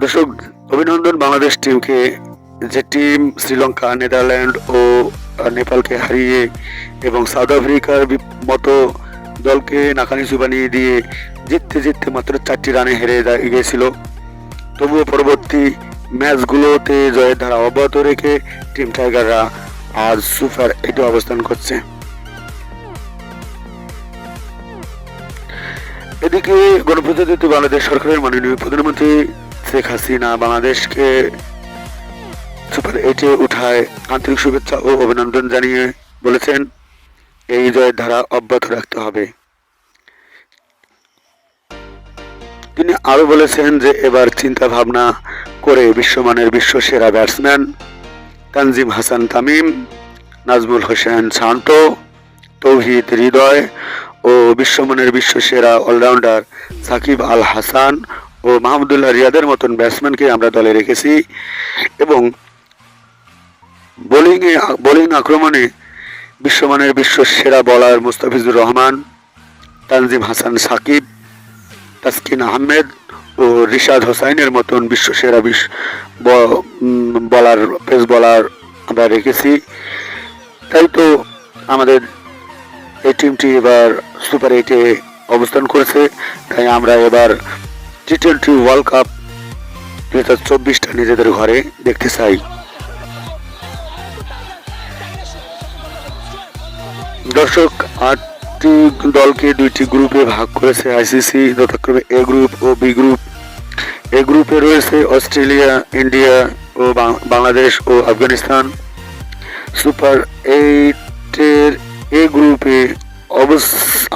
দর্শক, অভিনন্দন বাংলাদেশ টিমকে, যে টিম শ্রীলঙ্কা, নেদারল্যান্ড ও নেপালকে হারিয়ে এবং সাউথ আফ্রিকার মতো দলকে নাকানিচু বানিয়ে দিয়ে জিততে মাত্র 4টি রানে হেরে গিয়েছিল। তবুও পরবর্তী ম্যাচগুলোতে জয়ের ধারা অব্যাহত রেখে টিম টাইগাররা আজ সুপার 8 অবস্থান করছে। এদিকে গণপ্রজাতন্ত্রী বাংলাদেশ সরকারের মাননীয় প্রধানমন্ত্রী শেখ হাসিনা বাংলাদেশকে সুপার 8-এ উঠায় আন্তরিক শুভেচ্ছা ও অভিনন্দন জানিয়ে বলেছেন, এই জয়ের ধারা অব্যাহত রাখতে হবে। তিনি আরো বলেছেন যে এবার চিন্তা ভাবনা করে বিশ্বমানের বিশ্বসেরা ব্যাটসম্যান তানজিম হাসান তামিম, নাজমুল হোসেন শান্ত, তৌহিদ হৃদয় ও বিশ্বমানের বিশ্বসেরা অলরাউন্ডার সাকিব আল হাসান ও মাহমুদুল্লাহ রিয়াদের মতন ব্যাটসম্যানকে আমরা দলে রেখেছি এবং বোলিং আক্রমণে বিশ্বমানের বিশ্বসেরা বোলার মুস্তাফিজুর রহমান, তানজিম হাসান সাকিব, তাসকিন আহমেদ ও রিশাদ হোসাইনের মতন বিশ্বসেরা বলার পেস বলার আমরা রেখেছি। তাই তো আমাদের এই টিমটি এবার সুপার 8-এ অবস্থান করেছে। তাই আমরা এবার টি-20 ওয়ার্ল্ড কাপ 2024টা নিজেদের ঘরে দেখতে চাই। দর্শক, 8টি দলকে 2টি গ্রুপে ভাগ করেছে আইসিসি, যথাক্রমে এ গ্রুপ ও বি গ্রুপ। এ গ্রুপে রয়েছে অস্ট্রেলিয়া, ইন্ডিয়া ও বাংলাদেশ ও আফগানিস্তান। সুপার 8-এর এ গ্রুপে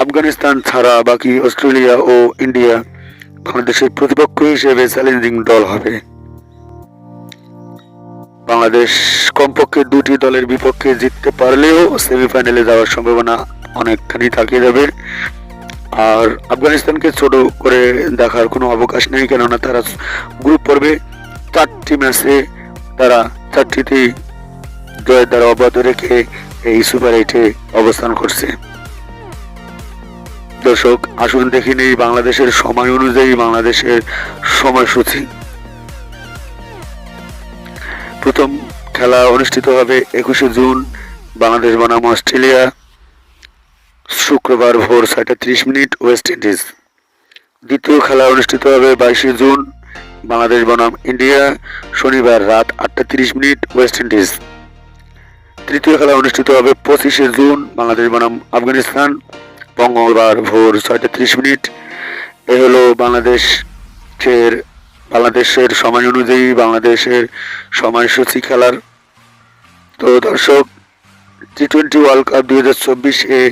আফগানিস্তান ছাড়া বাকি অস্ট্রেলিয়া ও ইন্ডিয়া বাংলাদেশের প্রতিপক্ষ হিসেবে চ্যালেঞ্জিং দল হবে। বাংলাদেশ কমপক্ষে 2টি দলের বিপক্ষে জিততে পারলেও সেমিফাইনালে যাওয়ার সম্ভাবনা অনেকখানি থাকে যাবে। আর আফগানিস্তানকে ছোট করে দেখার কোনো অবকাশ নেই, কেননা তারা গ্রুপ পর্বে 4টি ম্যাচে তারা 4টিতেই জয়ের দ্বারা অব্যাহত রেখে এই সুপার 8-এ অবস্থান করছে। দর্শক, আসুন দেখে নেই বাংলাদেশের সময় অনুযায়ী বাংলাদেশের সময়সূচি। প্রথম খেলা অনুষ্ঠিত হবে 21শে জুন, বাংলাদেশ বনাম অস্ট্রেলিয়া, শুক্রবার ভোর 6:30 ওয়েস্ট ইন্ডিজ। দ্বিতীয় খেলা অনুষ্ঠিত হবে 22শে জুন, বাংলাদেশ বনাম ইন্ডিয়া, শনিবার রাত 8:30 ওয়েস্ট ইন্ডিজ। তৃতীয় খেলা অনুষ্ঠিত হবে 25শে জুন, বাংলাদেশ বনাম আফগানিস্তান, মঙ্গলবার ভোর 6:30। এ হলো বাংলাদেশের সময় অনুযায়ী বাংলাদেশের সময়সূচি খেলার। তো দর্শক, টি-20 ওয়ার্ল্ড কাপ 2024-এ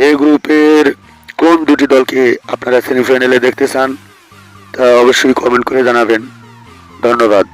এ গ্রুপের কোন 2টি দলকে আপনারা সেমিফাইনালে দেখতে চান তা অবশ্যই কমেন্ট করে জানাবেন। ধন্যবাদ।